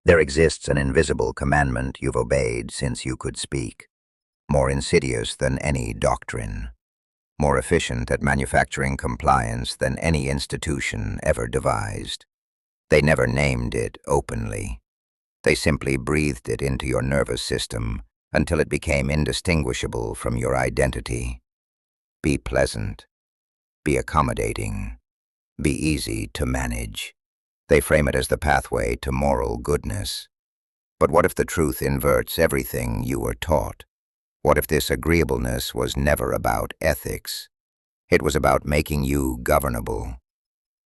There exists an invisible commandment you've obeyed since you could speak, more insidious than any doctrine, more efficient at manufacturing compliance than any institution ever devised. They never named it openly. They simply breathed it into your nervous system until it became indistinguishable from your identity. Be pleasant. Be accommodating. Be easy to manage. They frame it as the pathway to moral goodness. But what if the truth inverts everything you were taught? What if this agreeableness was never about ethics? It was about making you governable.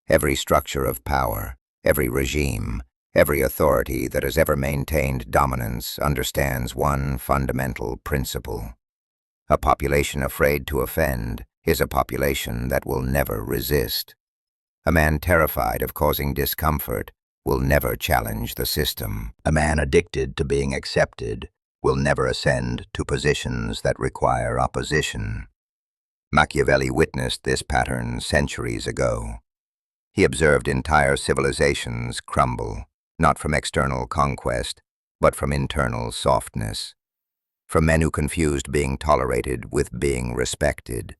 Every structure of power, every regime, every authority that has ever maintained dominance understands one fundamental principle. A population afraid to offend is a population that will never resist. A man terrified of causing discomfort will never challenge the system. A man addicted to being accepted will never ascend to positions that require opposition. Machiavelli witnessed this pattern centuries ago. He observed entire civilizations crumble, not from external conquest, but from internal softness. From men who confused being tolerated with being respected.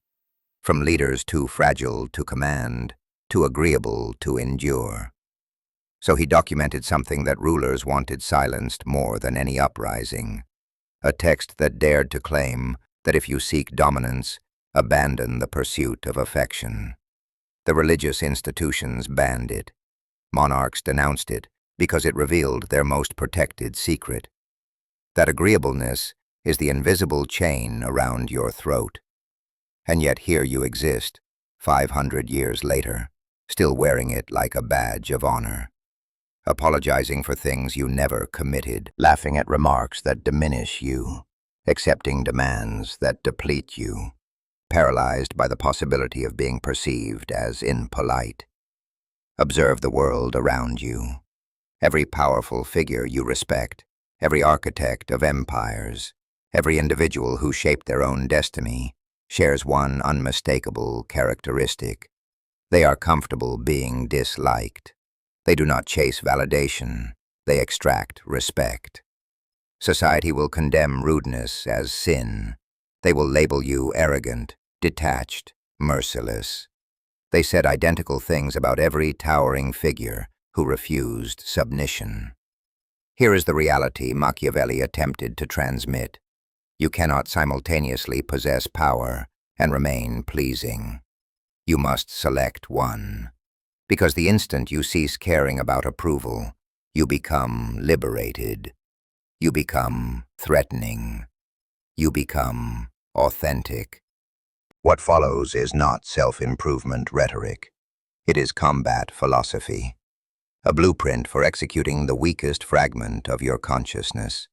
From leaders too fragile to command, too agreeable to endure. So he documented something that rulers wanted silenced more than any uprising. A text that dared to claim that if you seek dominance, abandon the pursuit of affection. The religious institutions banned it. Monarchs denounced it because it revealed their most protected secret. That agreeableness is the invisible chain around your throat. And yet here you exist, 500 years later, still wearing it like a badge of honor. Apologizing for things you never committed, laughing at remarks that diminish you, accepting demands that deplete you, paralyzed by the possibility of being perceived as impolite. Observe the world around you. Every powerful figure you respect, every architect of empires, every individual who shaped their own destiny, shares one unmistakable characteristic. They are comfortable being disliked. They do not chase validation. They extract respect. Society will condemn rudeness as sin. They will label you arrogant, detached, merciless. They said identical things about every towering figure who refused submission. Here is the reality Machiavelli attempted to transmit. You cannot simultaneously possess power and remain pleasing. You must select one. Because the instant you cease caring about approval, you become liberated. You become threatening. You become authentic. What follows is not self-improvement rhetoric. It is combat philosophy. A blueprint for executing the weakest fragment of your consciousness.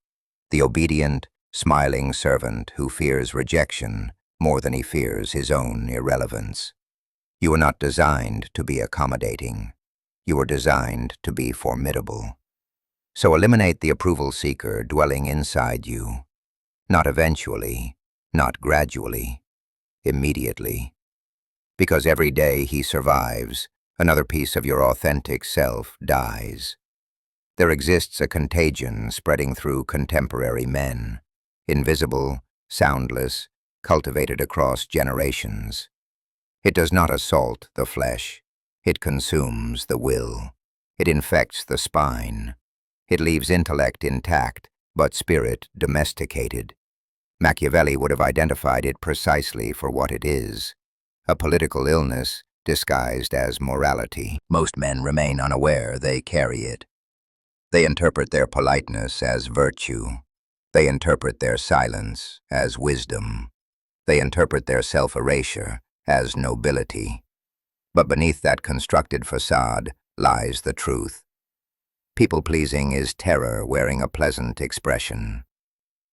The obedient, smiling servant who fears rejection more than he fears his own irrelevance. You are not designed to be accommodating. You are designed to be formidable. So eliminate the approval seeker dwelling inside you. Not eventually, not gradually, immediately. Because every day he survives, another piece of your authentic self dies. There exists a contagion spreading through contemporary men, invisible, soundless, cultivated across generations. It does not assault the flesh. It consumes the will. It infects the spine. It leaves intellect intact, but spirit domesticated. Machiavelli would have identified it precisely for what it is, a political illness disguised as morality. Most men remain unaware they carry it. They interpret their politeness as virtue. They interpret their silence as wisdom. They interpret their self-erasure as nobility. But beneath that constructed facade lies the truth. People-pleasing is terror wearing a pleasant expression.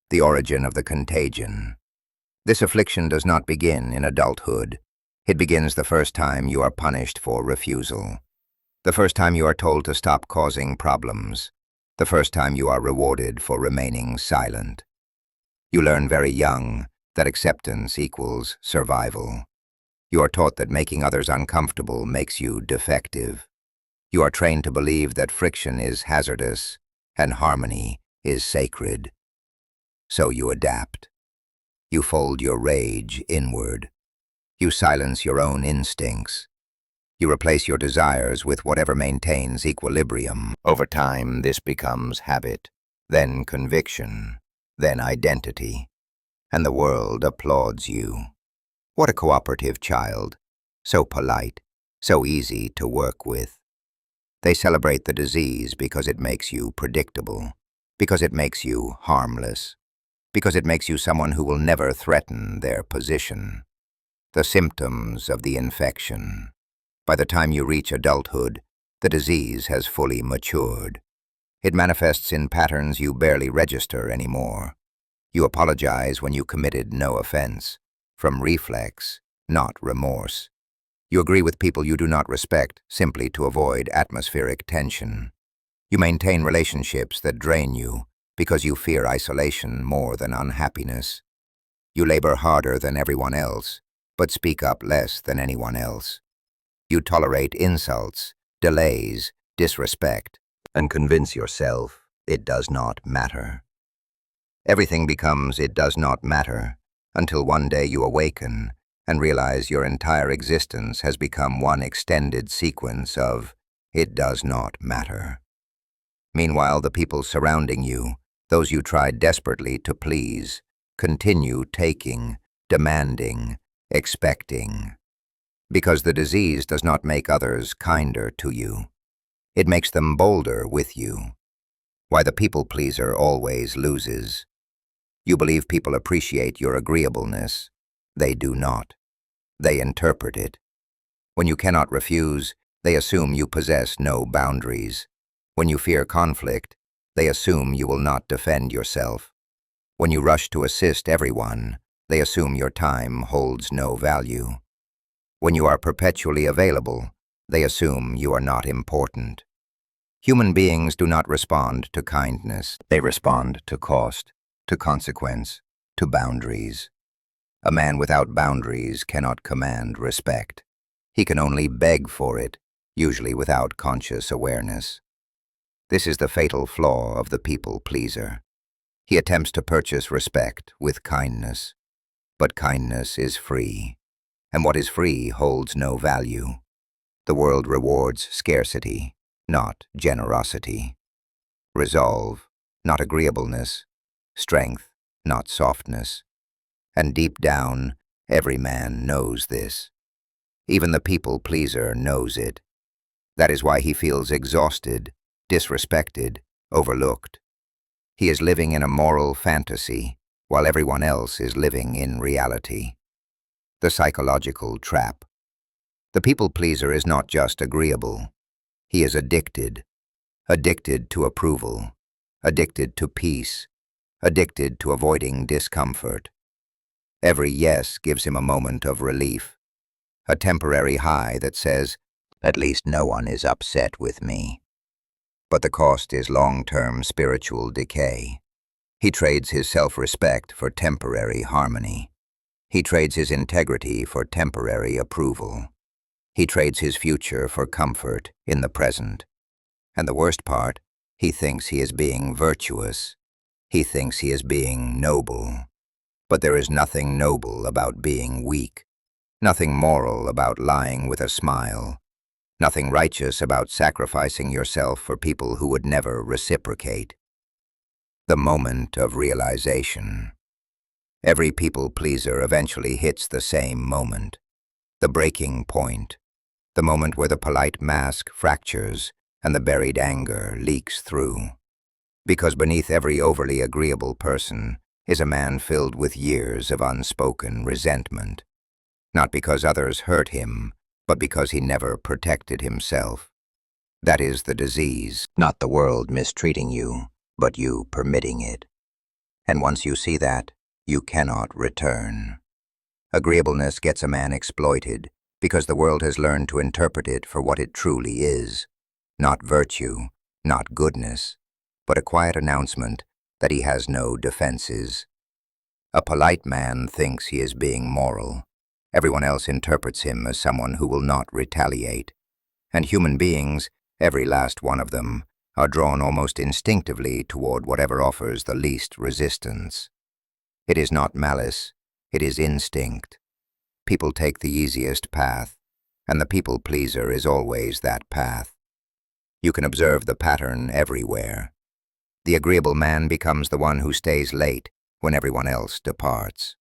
The origin of the contagion. This affliction does not begin in adulthood. It begins the first time you are punished for refusal. The first time you are told to stop causing problems. The first time you are rewarded for remaining silent. You learn very young that acceptance equals survival. You are taught that making others uncomfortable makes you defective. You are trained to believe that friction is hazardous, and harmony is sacred. So you adapt. You fold your rage inward. You silence your own instincts. You replace your desires with whatever maintains equilibrium. Over time, this becomes habit, then conviction, then identity, and the world applauds you. What a cooperative child, so polite, so easy to work with. They celebrate the disease because it makes you predictable, because it makes you harmless, because it makes you someone who will never threaten their position. The symptoms of the infection. By the time you reach adulthood, the disease has fully matured. It manifests in patterns you barely register anymore. You apologize when you committed no offense, from reflex, not remorse. You agree with people you do not respect simply to avoid atmospheric tension. You maintain relationships that drain you because you fear isolation more than unhappiness. You labor harder than everyone else, but speak up less than anyone else. You tolerate insults, delays, disrespect, and convince yourself it does not matter. Everything becomes it does not matter until one day you awaken and realize your entire existence has become one extended sequence of it does not matter. Meanwhile, the people surrounding you, those you tried desperately to please, continue taking, demanding, expecting. Because the disease does not make others kinder to you. It makes them bolder with you. Why the people-pleaser always loses. You believe people appreciate your agreeableness. They do not. They interpret it. When you cannot refuse, they assume you possess no boundaries. When you fear conflict, they assume you will not defend yourself. When you rush to assist everyone, they assume your time holds no value. When you are perpetually available, they assume you are not important. Human beings do not respond to kindness. They respond to cost, to consequence, to boundaries. A man without boundaries cannot command respect. He can only beg for it, usually without conscious awareness. This is the fatal flaw of the people-pleaser. He attempts to purchase respect with kindness. But kindness is free, and what is free holds no value. The world rewards scarcity, not generosity. Resolve, not agreeableness. Strength, not softness. And deep down, every man knows this. Even the people-pleaser knows it. That is why he feels exhausted, disrespected, overlooked. He is living in a moral fantasy, while everyone else is living in reality. The psychological trap. The people-pleaser is not just agreeable. He is addicted. Addicted to approval. Addicted to peace. Addicted to avoiding discomfort. Every yes gives him a moment of relief. A temporary high that says, "At least no one is upset with me." But the cost is long-term spiritual decay. He trades his self-respect for temporary harmony. He trades his integrity for temporary approval. He trades his future for comfort in the present. And the worst part, he thinks he is being virtuous. He thinks he is being noble. But there is nothing noble about being weak. Nothing moral about lying with a smile. Nothing righteous about sacrificing yourself for people who would never reciprocate. The moment of realization. Every people-pleaser eventually hits the same moment. The breaking point. The moment where the polite mask fractures and the buried anger leaks through. Because beneath every overly agreeable person is a man filled with years of unspoken resentment. Not because others hurt him, but because he never protected himself. That is the disease, not the world mistreating you, but you permitting it. And once you see that, you cannot return. Agreeableness gets a man exploited because the world has learned to interpret it for what it truly is. Not virtue, not goodness, but a quiet announcement that he has no defenses. A polite man thinks he is being moral. Everyone else interprets him as someone who will not retaliate. And human beings, every last one of them, are drawn almost instinctively toward whatever offers the least resistance. It is not malice, it is instinct. People take the easiest path, and the people pleaser is always that path. You can observe the pattern everywhere. The agreeable man becomes the one who stays late when everyone else departs.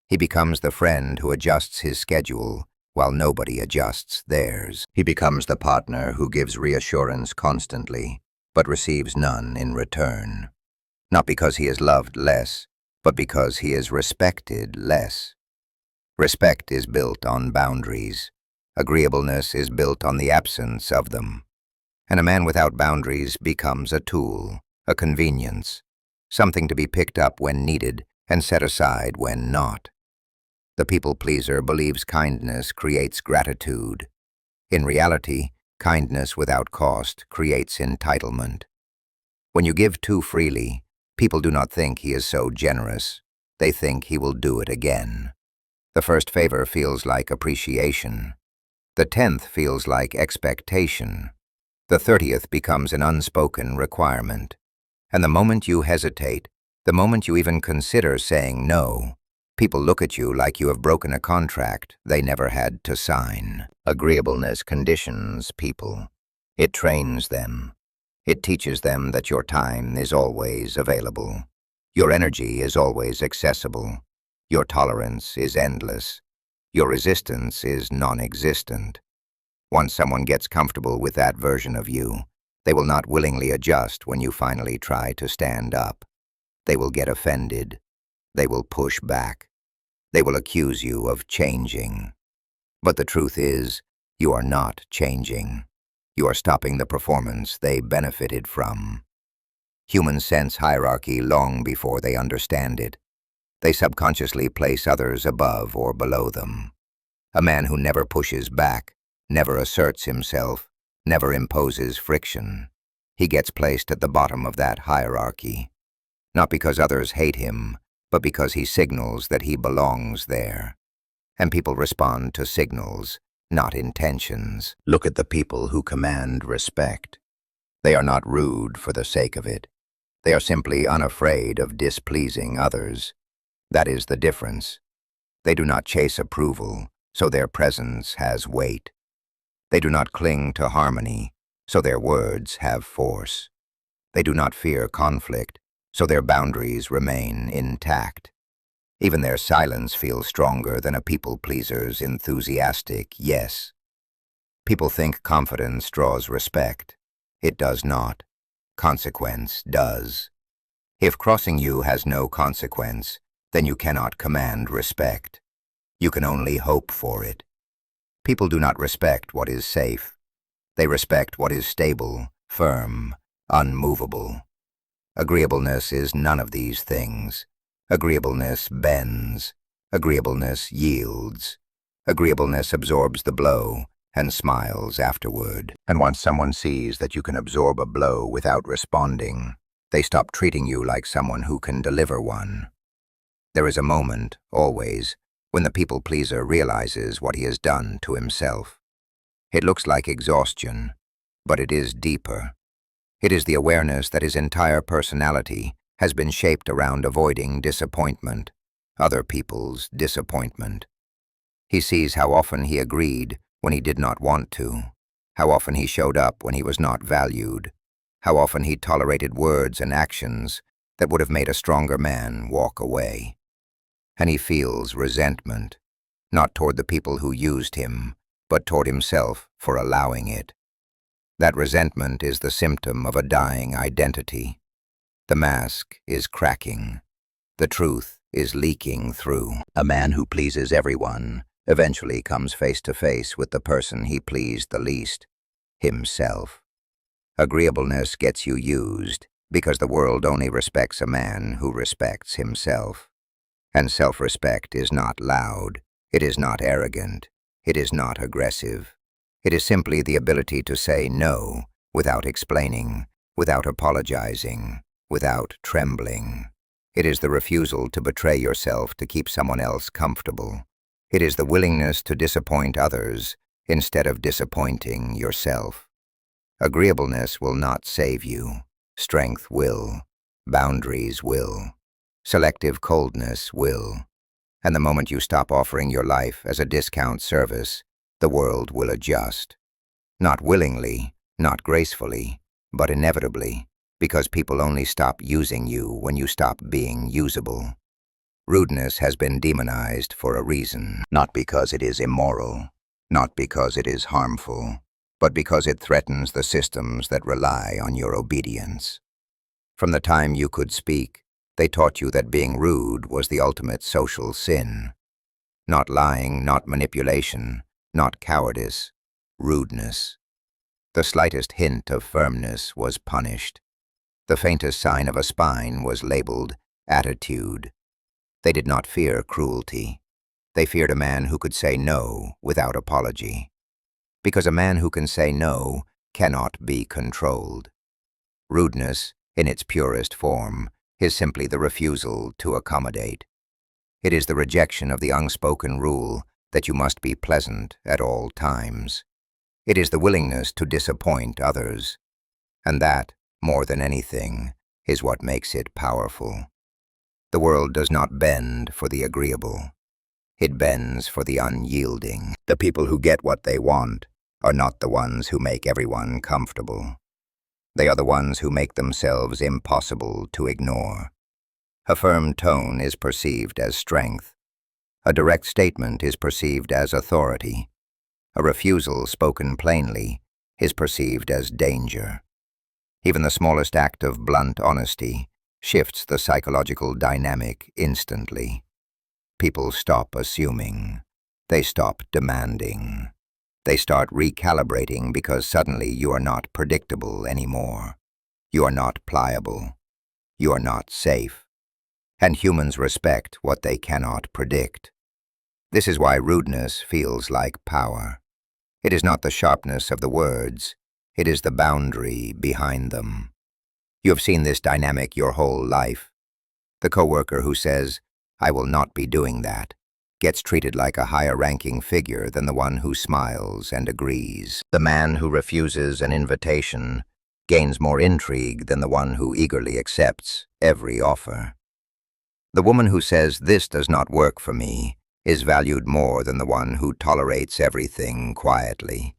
He becomes the friend who adjusts his schedule while nobody adjusts theirs. He becomes the partner who gives reassurance constantly, but receives none in return. Not because he is loved less, but because he is respected less. Respect is built on boundaries. Agreeableness is built on the absence of them. And a man without boundaries becomes a tool, a convenience, something to be picked up when needed and set aside when not. The people-pleaser believes kindness creates gratitude. In reality, kindness without cost creates entitlement. When you give too freely, people do not think he is so generous. They think he will do it again. The first favor feels like appreciation. The 10th feels like expectation. The 30th becomes an unspoken requirement. And the moment you hesitate, the moment you even consider saying no, people look at you like you have broken a contract they never had to sign. Agreeableness conditions people. It trains them. It teaches them that your time is always available. Your energy is always accessible. Your tolerance is endless. Your resistance is non-existent. Once someone gets comfortable with that version of you, they will not willingly adjust when you finally try to stand up. They will get offended. They will push back. They will accuse you of changing. But the truth is, you are not changing. You are stopping the performance they benefited from. Humans sense hierarchy long before they understand it. They subconsciously place others above or below them. A man who never pushes back, never asserts himself, never imposes friction. He gets placed at the bottom of that hierarchy. Not because others hate him, but because he signals that he belongs there. And people respond to signals, not intentions. Look at the people who command respect. They are not rude for the sake of it. They are simply unafraid of displeasing others. That is the difference. They do not chase approval, so their presence has weight. They do not cling to harmony, so their words have force. They do not fear conflict, so their boundaries remain intact. Even their silence feels stronger than a people-pleaser's enthusiastic yes. People think confidence draws respect. It does not. Consequence does. If crossing you has no consequence, then you cannot command respect. You can only hope for it. People do not respect what is safe. They respect what is stable, firm, unmovable. Agreeableness is none of these things. Agreeableness bends. Agreeableness yields. Agreeableness absorbs the blow and smiles afterward. And once someone sees that you can absorb a blow without responding, they stop treating you like someone who can deliver one. There is a moment, always, when the people-pleaser realizes what he has done to himself. It looks like exhaustion, but it is deeper. It is the awareness that his entire personality has been shaped around avoiding disappointment, other people's disappointment. He sees how often he agreed when he did not want to, how often he showed up when he was not valued, how often he tolerated words and actions that would have made a stronger man walk away. And he feels resentment, not toward the people who used him, but toward himself for allowing it. That resentment is the symptom of a dying identity. The mask is cracking. The truth is leaking through. A man who pleases everyone eventually comes face to face with the person he pleased the least, himself. Agreeableness gets you used because the world only respects a man who respects himself. And self-respect is not loud. It is not arrogant. It is not aggressive. It is simply the ability to say no without explaining, without apologizing, without trembling. It is the refusal to betray yourself to keep someone else comfortable. It is the willingness to disappoint others instead of disappointing yourself. Agreeableness will not save you. Strength will. Boundaries will. Selective coldness will. And the moment you stop offering your life as a discount service, the world will adjust. Not willingly, not gracefully, but inevitably, because people only stop using you when you stop being usable. Rudeness has been demonized for a reason, not because it is immoral, not because it is harmful, but because it threatens the systems that rely on your obedience. From the time you could speak, they taught you that being rude was the ultimate social sin. Not lying, not manipulation, not cowardice, rudeness. The slightest hint of firmness was punished. The faintest sign of a spine was labeled attitude. They did not fear cruelty. They feared a man who could say no without apology. Because a man who can say no cannot be controlled. Rudeness, in its purest form, is simply the refusal to accommodate. It is the rejection of the unspoken rule that you must be pleasant at all times. It is the willingness to disappoint others. And that, more than anything, is what makes it powerful. The world does not bend for the agreeable. It bends for the unyielding. The people who get what they want are not the ones who make everyone comfortable. They are the ones who make themselves impossible to ignore. A firm tone is perceived as strength. A direct statement is perceived as authority. A refusal spoken plainly is perceived as danger. Even the smallest act of blunt honesty shifts the psychological dynamic instantly. People stop assuming. They stop demanding. They start recalibrating because suddenly you are not predictable anymore. You are not pliable. You are not safe. And humans respect what they cannot predict. This is why rudeness feels like power. It is not the sharpness of the words. It is the boundary behind them. You have seen this dynamic your whole life. The coworker who says, "I will not be doing that," gets treated like a higher-ranking figure than the one who smiles and agrees. The man who refuses an invitation gains more intrigue than the one who eagerly accepts every offer. The woman who says, "This does not work for me," is valued more than the one who tolerates everything quietly.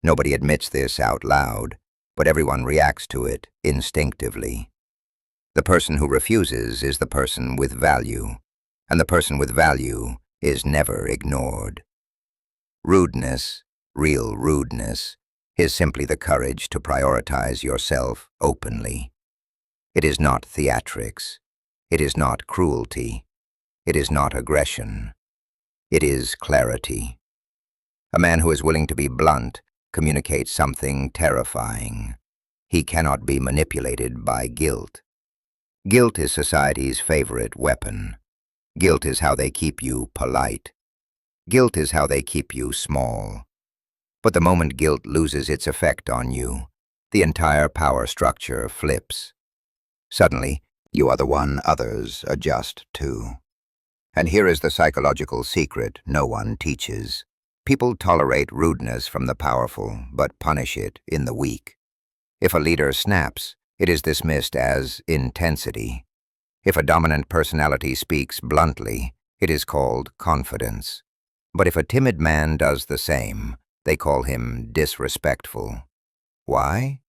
Nobody admits this out loud, but everyone reacts to it instinctively. The person who refuses is the person with value, and the person with value is never ignored. Rudeness, real rudeness, is simply the courage to prioritize yourself openly. It is not theatrics. It is not cruelty. It is not aggression. It is clarity. A man who is willing to be blunt communicates something terrifying. He cannot be manipulated by guilt. Guilt is society's favorite weapon. Guilt is how they keep you polite. Guilt is how they keep you small. But the moment guilt loses its effect on you, the entire power structure flips. Suddenly, you are the one others adjust to. And here is the psychological secret no one teaches. People tolerate rudeness from the powerful, but punish it in the weak. If a leader snaps, it is dismissed as intensity. If a dominant personality speaks bluntly, it is called confidence. But if a timid man does the same, they call him disrespectful. Why?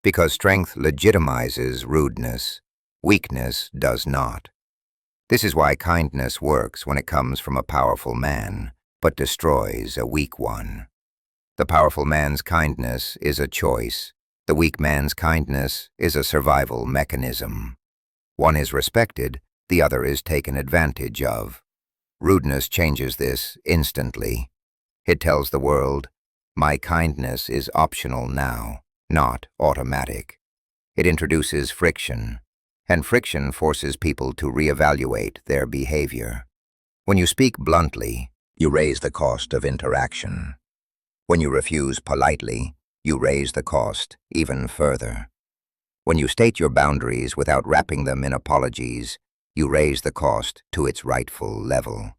Because strength legitimizes rudeness. Weakness does not. This is why kindness works when it comes from a powerful man, but destroys a weak one. The powerful man's kindness is a choice. The weak man's kindness is a survival mechanism. One is respected, the other is taken advantage of. Rudeness changes this instantly. It tells the world, my kindness is optional now, not automatic. It introduces friction, and friction forces people to reevaluate their behavior. When you speak bluntly, you raise the cost of interaction. When you refuse politely, you raise the cost even further. When you state your boundaries without wrapping them in apologies, you raise the cost to its rightful level.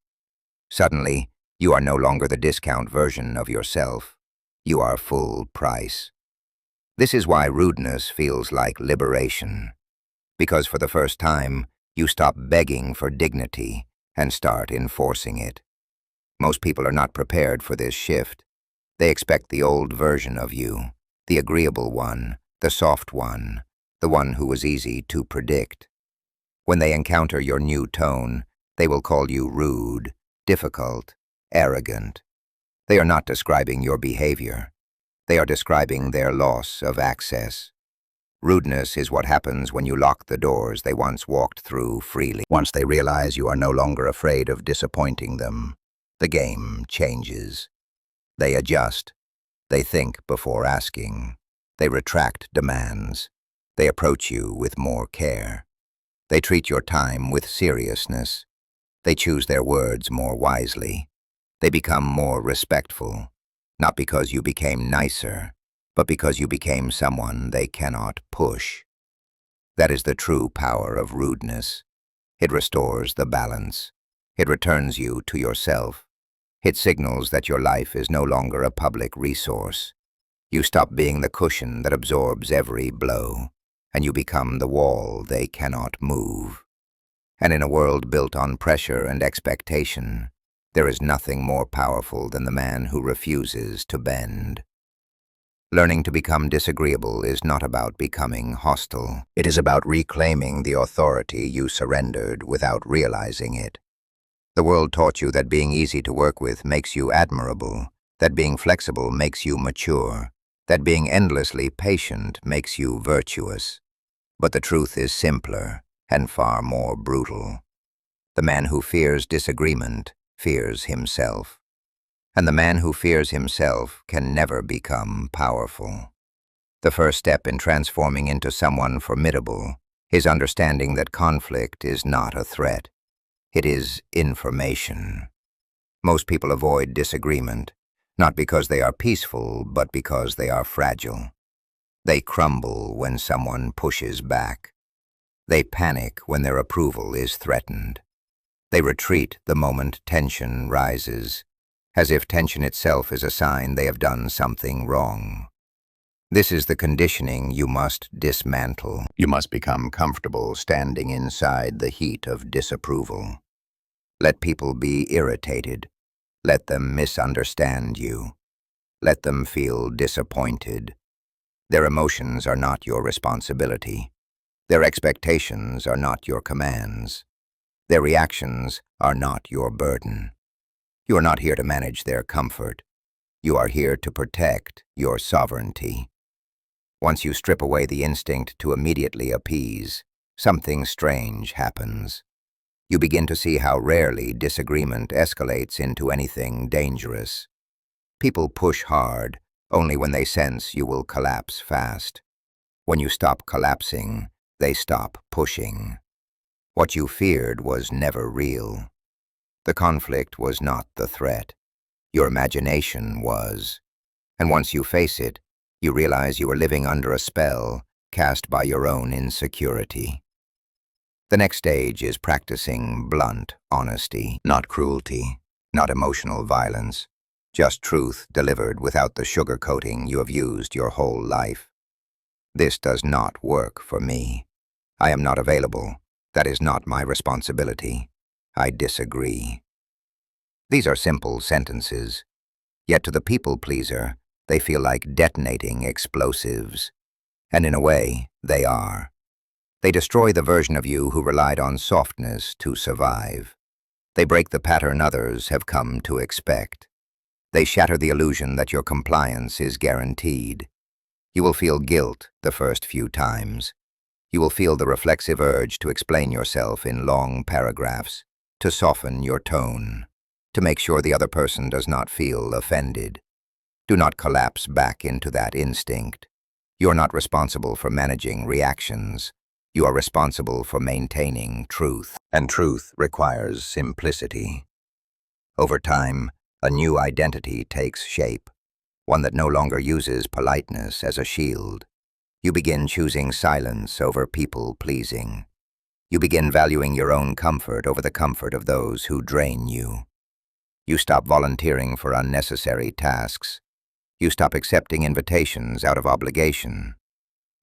Suddenly, you are no longer the discount version of yourself. You are full price. This is why rudeness feels like liberation, because for the first time, you stop begging for dignity and start enforcing it. Most people are not prepared for this shift. They expect the old version of you, the agreeable one, the soft one, the one who was easy to predict. When they encounter your new tone, they will call you rude, difficult, arrogant. They are not describing your behavior. They are describing their loss of access. Rudeness is what happens when you lock the doors they once walked through freely. Once they realize you are no longer afraid of disappointing them, the game changes. They adjust. They think before asking. They retract demands. They approach you with more care. They treat your time with seriousness. They choose their words more wisely. They become more respectful, not because you became nicer, but because you became someone they cannot push. That is the true power of rudeness. It restores the balance. It returns you to yourself. It signals that your life is no longer a public resource. You stop being the cushion that absorbs every blow, and you become the wall they cannot move. And in a world built on pressure and expectation, there is nothing more powerful than the man who refuses to bend. Learning to become disagreeable is not about becoming hostile. It is about reclaiming the authority you surrendered without realizing it. The world taught you that being easy to work with makes you admirable, that being flexible makes you mature, that being endlessly patient makes you virtuous. But the truth is simpler and far more brutal. The man who fears disagreement fears himself. And the man who fears himself can never become powerful. The first step in transforming into someone formidable is understanding that conflict is not a threat. It is information. Most people avoid disagreement, not because they are peaceful, but because they are fragile. They crumble when someone pushes back. They panic when their approval is threatened. They retreat the moment tension rises, as if tension itself is a sign they have done something wrong. This is the conditioning you must dismantle. You must become comfortable standing inside the heat of disapproval. Let people be irritated. Let them misunderstand you. Let them feel disappointed. Their emotions are not your responsibility. Their expectations are not your commands. Their reactions are not your burden. You are not here to manage their comfort. You are here to protect your sovereignty. Once you strip away the instinct to immediately appease, something strange happens. You begin to see how rarely disagreement escalates into anything dangerous. People push hard only when they sense you will collapse fast. When you stop collapsing, they stop pushing. What you feared was never real. The conflict was not the threat. Your imagination was. And once you face it, you realize you are living under a spell cast by your own insecurity. The next stage is practicing blunt honesty, not cruelty, not emotional violence, just truth delivered without the sugarcoating you have used your whole life. This does not work for me. I am not available. That is not my responsibility. I disagree. These are simple sentences, yet to the people-pleaser, they feel like detonating explosives. And in a way, they are. They destroy the version of you who relied on softness to survive. They break the pattern others have come to expect. They shatter the illusion that your compliance is guaranteed. You will feel guilt the first few times. You will feel the reflexive urge to explain yourself in long paragraphs, to soften your tone, to make sure the other person does not feel offended. Do not collapse back into that instinct. You are not responsible for managing reactions. You are responsible for maintaining truth, and truth requires simplicity. Over time, a new identity takes shape, one that no longer uses politeness as a shield. You begin choosing silence over people-pleasing. You begin valuing your own comfort over the comfort of those who drain you. You stop volunteering for unnecessary tasks. You stop accepting invitations out of obligation.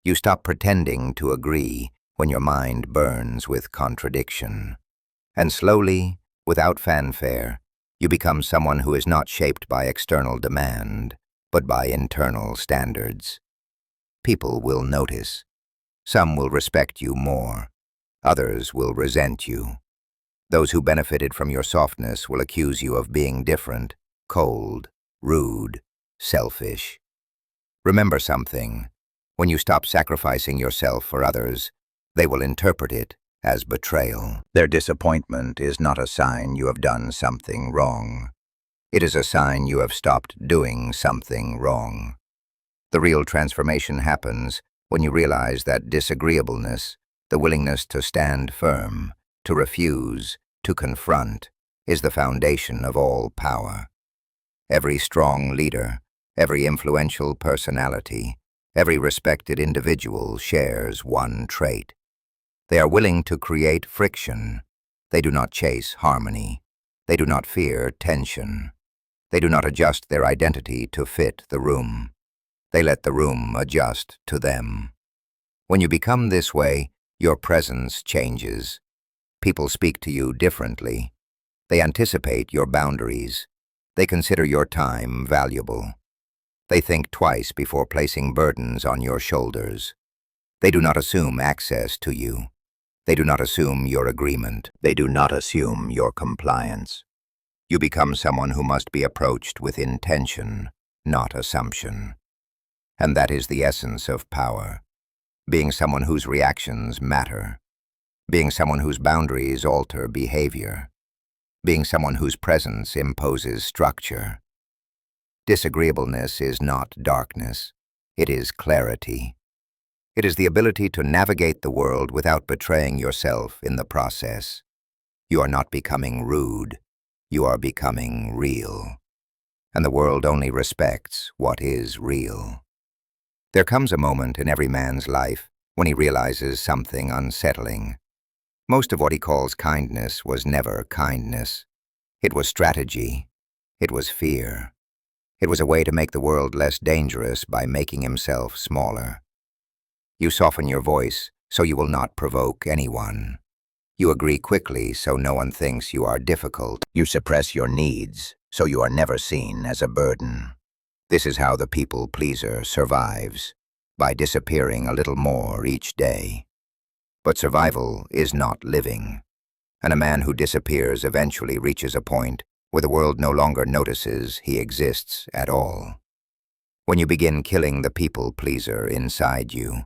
You stop pretending to agree when your mind burns with contradiction. And slowly, without fanfare, you become someone who is not shaped by external demand, but by internal standards. People will notice. Some will respect you more. Others will resent you. Those who benefited from your softness will accuse you of being different, cold, rude, selfish. Remember something. When you stop sacrificing yourself for others, they will interpret it as betrayal. Their disappointment is not a sign you have done something wrong. It is a sign you have stopped doing something wrong. The real transformation happens when you realize that disagreeableness, the willingness to stand firm, to refuse, to confront, is the foundation of all power. Every strong leader, every influential personality, every respected individual shares one trait. They are willing to create friction. They do not chase harmony. They do not fear tension. They do not adjust their identity to fit the room. They let the room adjust to them. When you become this way, your presence changes. People speak to you differently. They anticipate your boundaries. They consider your time valuable. They think twice before placing burdens on your shoulders. They do not assume access to you. They do not assume your agreement. They do not assume your compliance. You become someone who must be approached with intention, not assumption. And that is the essence of power. Being someone whose reactions matter. Being someone whose boundaries alter behavior. Being someone whose presence imposes structure. Disagreeableness is not darkness. It is clarity. It is the ability to navigate the world without betraying yourself in the process. You are not becoming rude. You are becoming real. And the world only respects what is real. There comes a moment in every man's life when he realizes something unsettling. Most of what he calls kindness was never kindness. It was strategy. It was fear. It was a way to make the world less dangerous by making himself smaller. You soften your voice so you will not provoke anyone. You agree quickly so no one thinks you are difficult. You suppress your needs so you are never seen as a burden. This is how the people pleaser survives, by disappearing a little more each day. But survival is not living, and a man who disappears eventually reaches a point where the world no longer notices he exists at all. When you begin killing the people pleaser inside you,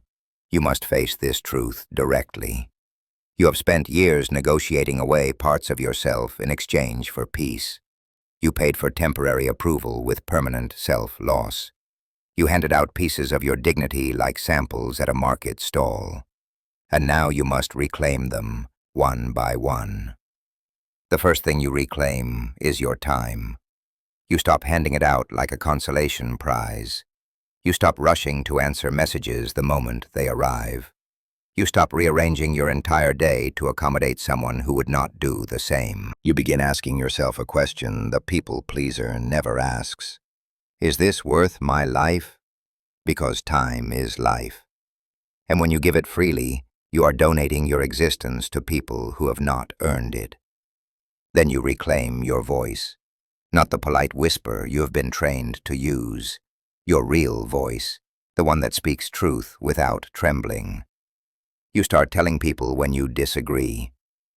you must face this truth directly. You have spent years negotiating away parts of yourself in exchange for peace. You paid for temporary approval with permanent self-loss. You handed out pieces of your dignity like samples at a market stall. And now you must reclaim them, one by one. The first thing you reclaim is your time. You stop handing it out like a consolation prize. You stop rushing to answer messages the moment they arrive. You stop rearranging your entire day to accommodate someone who would not do the same. You begin asking yourself a question the people pleaser never asks. Is this worth my life? Because time is life. And when you give it freely, you are donating your existence to people who have not earned it. Then you reclaim your voice, not the polite whisper you have been trained to use, your real voice, the one that speaks truth without trembling. You start telling people when you disagree.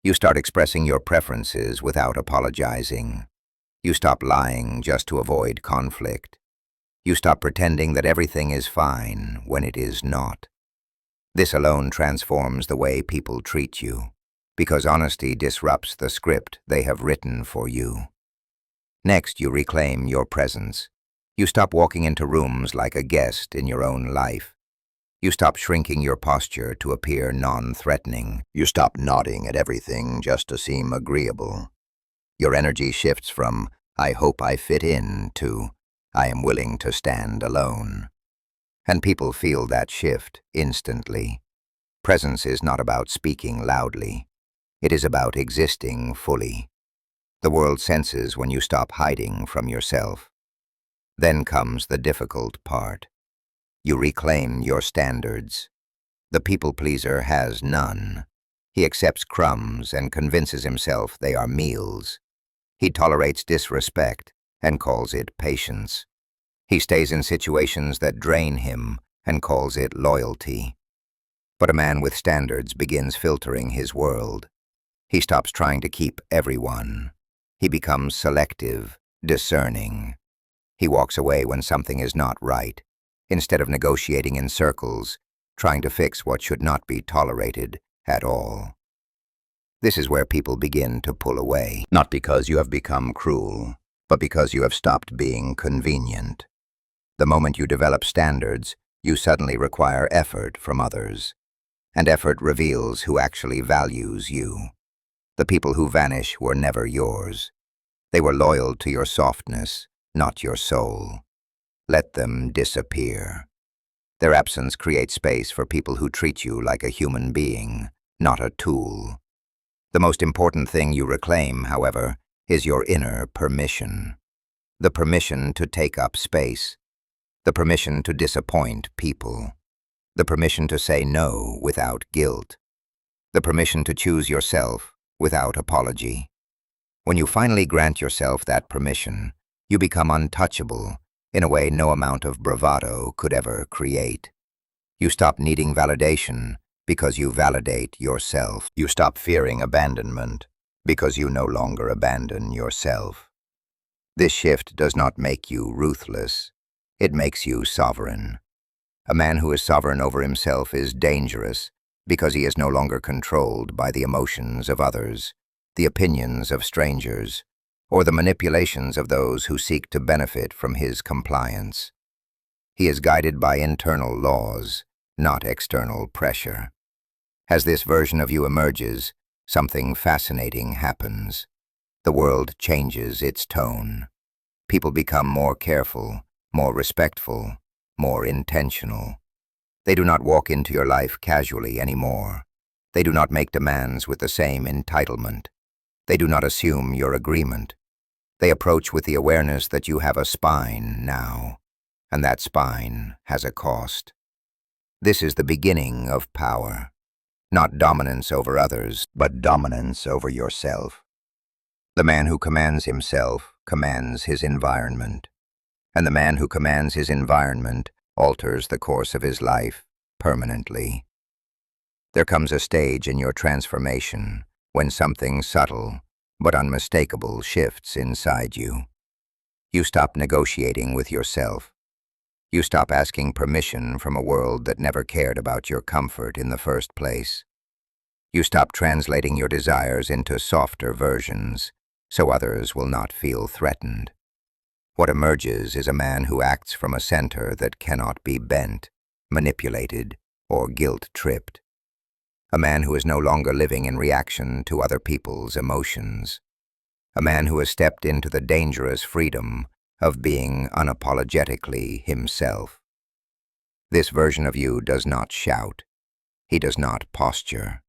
You start expressing your preferences without apologizing. You stop lying just to avoid conflict. You stop pretending that everything is fine when it is not. This alone transforms the way people treat you, because honesty disrupts the script they have written for you. Next, you reclaim your presence. You stop walking into rooms like a guest in your own life. You stop shrinking your posture to appear non-threatening. You stop nodding at everything just to seem agreeable. Your energy shifts from, I hope I fit in, to, I am willing to stand alone. And people feel that shift instantly. Presence is not about speaking loudly. It is about existing fully. The world senses when you stop hiding from yourself. Then comes the difficult part. You reclaim your standards. The people-pleaser has none. He accepts crumbs and convinces himself they are meals. He tolerates disrespect and calls it patience. He stays in situations that drain him and calls it loyalty. But a man with standards begins filtering his world. He stops trying to keep everyone. He becomes selective, discerning. He walks away when something is not right, instead of negotiating in circles, trying to fix what should not be tolerated at all. This is where people begin to pull away, not because you have become cruel, but because you have stopped being convenient. The moment you develop standards, you suddenly require effort from others, and effort reveals who actually values you. The people who vanish were never yours. They were loyal to your softness, not your soul. Let them disappear. Their absence creates space for people who treat you like a human being, not a tool. The most important thing you reclaim, however, is your inner permission. The permission to take up space. The permission to disappoint people. The permission to say no without guilt. The permission to choose yourself without apology. When you finally grant yourself that permission, you become untouchable in a way no amount of bravado could ever create. You stop needing validation because you validate yourself. You stop fearing abandonment because you no longer abandon yourself. This shift does not make you ruthless. It makes you sovereign. A man who is sovereign over himself is dangerous because he is no longer controlled by the emotions of others, the opinions of strangers, or the manipulations of those who seek to benefit from his compliance. He is guided by internal laws, not external pressure. As this version of you emerges, something fascinating happens. The world changes its tone. People become more careful, more respectful, more intentional. They do not walk into your life casually anymore. They do not make demands with the same entitlement. They do not assume your agreement. They approach with the awareness that you have a spine now, and that spine has a cost. This is the beginning of power. Not dominance over others, but dominance over yourself. The man who commands himself commands his environment, and the man who commands his environment alters the course of his life permanently. There comes a stage in your transformation when something subtle but unmistakable shifts inside you. You stop negotiating with yourself. You stop asking permission from a world that never cared about your comfort in the first place. You stop translating your desires into softer versions, so others will not feel threatened. What emerges is a man who acts from a center that cannot be bent, manipulated, or guilt-tripped. A man who is no longer living in reaction to other people's emotions. A man who has stepped into the dangerous freedom of being unapologetically himself. This version of you does not shout. He does not posture.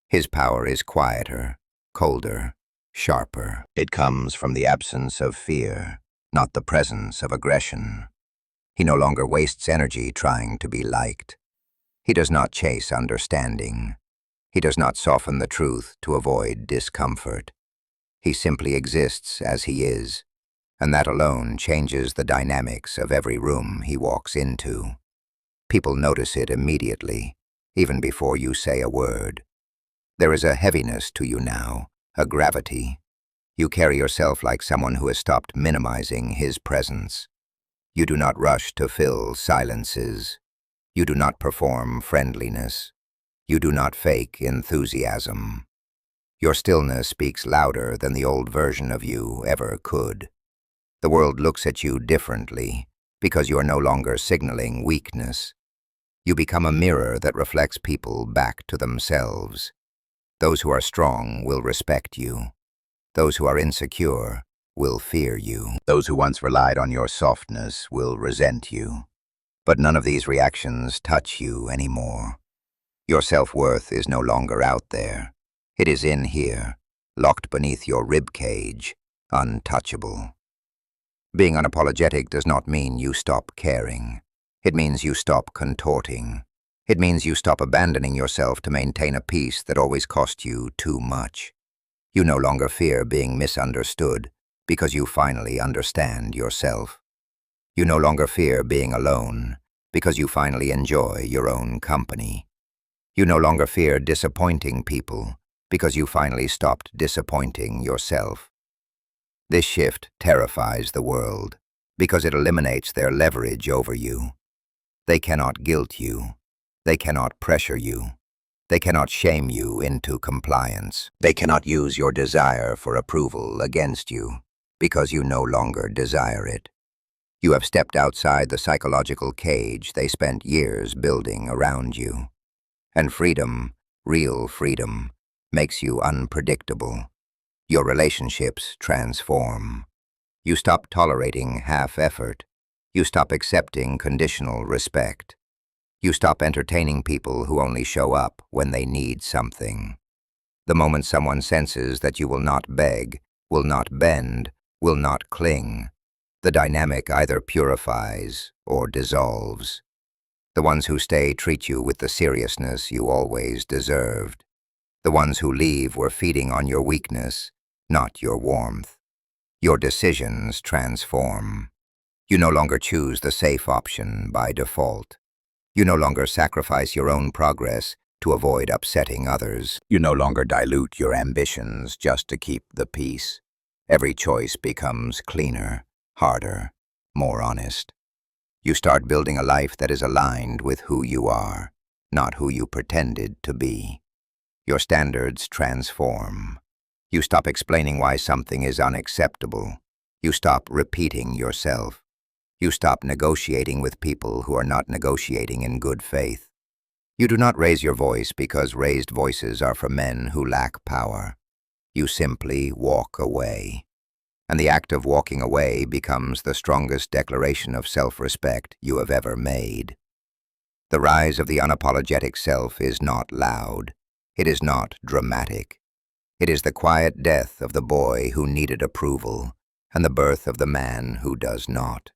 His power is quieter, colder, sharper. It comes from the absence of fear, not the presence of aggression. He no longer wastes energy trying to be liked. He does not chase understanding. He does not soften the truth to avoid discomfort. He simply exists as he is, and that alone changes the dynamics of every room he walks into. People notice it immediately, even before you say a word. There is a heaviness to you now, a gravity. You carry yourself like someone who has stopped minimizing his presence. You do not rush to fill silences. You do not perform friendliness. You do not fake enthusiasm. Your stillness speaks louder than the old version of you ever could. The world looks at you differently because you are no longer signaling weakness. You become a mirror that reflects people back to themselves. Those who are strong will respect you. Those who are insecure will fear you. Those who once relied on your softness will resent you. But none of these reactions touch you anymore. Your self-worth is no longer out there. It is in here, locked beneath your rib cage, untouchable. Being unapologetic does not mean you stop caring. It means you stop contorting. It means you stop abandoning yourself to maintain a peace that always cost you too much. You no longer fear being misunderstood because you finally understand yourself. You no longer fear being alone because you finally enjoy your own company. You no longer fear disappointing people because you finally stopped disappointing yourself. This shift terrifies the world because it eliminates their leverage over you. They cannot guilt you. They cannot pressure you. They cannot shame you into compliance. They cannot use your desire for approval against you because you no longer desire it. You have stepped outside the psychological cage they spent years building around you. And freedom, real freedom, makes you unpredictable. Your relationships transform. You stop tolerating half-effort. You stop accepting conditional respect. You stop entertaining people who only show up when they need something. The moment someone senses that you will not beg, will not bend, will not cling, the dynamic either purifies or dissolves. The ones who stay treat you with the seriousness you always deserved. The ones who leave were feeding on your weakness, not your warmth. Your decisions transform. You no longer choose the safe option by default. You no longer sacrifice your own progress to avoid upsetting others. You no longer dilute your ambitions just to keep the peace. Every choice becomes cleaner, harder, more honest. You start building a life that is aligned with who you are, not who you pretended to be. Your standards transform. You stop explaining why something is unacceptable. You stop repeating yourself. You stop negotiating with people who are not negotiating in good faith. You do not raise your voice because raised voices are for men who lack power. You simply walk away. And the act of walking away becomes the strongest declaration of self-respect you have ever made. The rise of the unapologetic self is not loud. It is not dramatic. It is the quiet death of the boy who needed approval and the birth of the man who does not.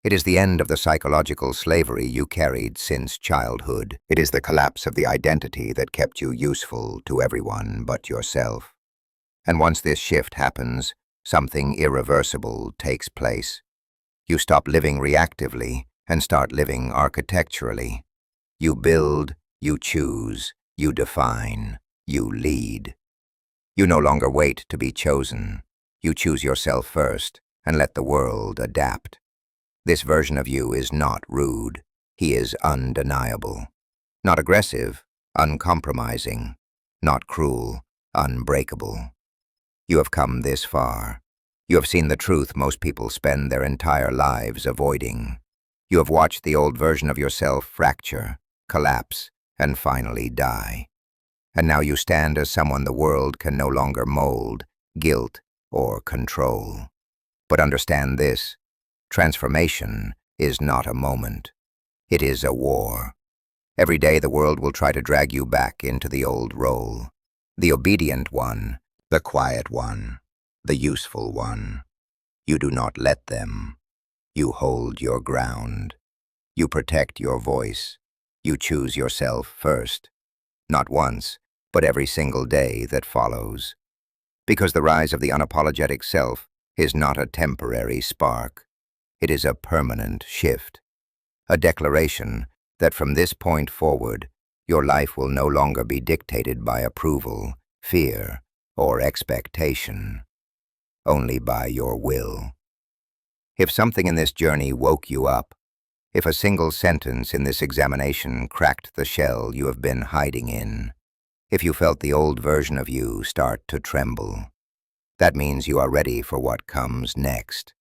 It is the end of the psychological slavery you carried since childhood. It is the collapse of the identity that kept you useful to everyone but yourself. And once this shift happens, something irreversible takes place. You stop living reactively and start living architecturally. You build, you choose, you define, you lead. You no longer wait to be chosen. You choose yourself first and let the world adapt. This version of you is not rude. He is undeniable. Not aggressive, uncompromising. Not cruel, unbreakable. You have come this far. You have seen the truth most people spend their entire lives avoiding. You have watched the old version of yourself fracture, collapse, and finally die. And now you stand as someone the world can no longer mold, guilt, or control. But understand this: transformation is not a moment. It is a war. Every day the world will try to drag you back into the old role. The obedient one, the quiet one, the useful one. You do not let them. You hold your ground. You protect your voice. You choose yourself first. Not once, but every single day that follows. Because the rise of the unapologetic self is not a temporary spark. It is a permanent shift. A declaration that from this point forward, your life will no longer be dictated by approval, fear, or expectation. Only by your will. If something in this journey woke you up, if a single sentence in this examination cracked the shell you have been hiding in, if you felt the old version of you start to tremble, that means you are ready for what comes next.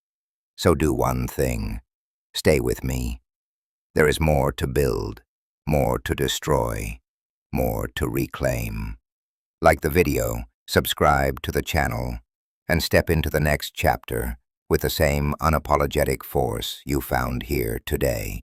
So do one thing. Stay with me. There is more to build, more to destroy, more to reclaim. Like the video, subscribe to the channel, and step into the next chapter with the same unapologetic force you found here today.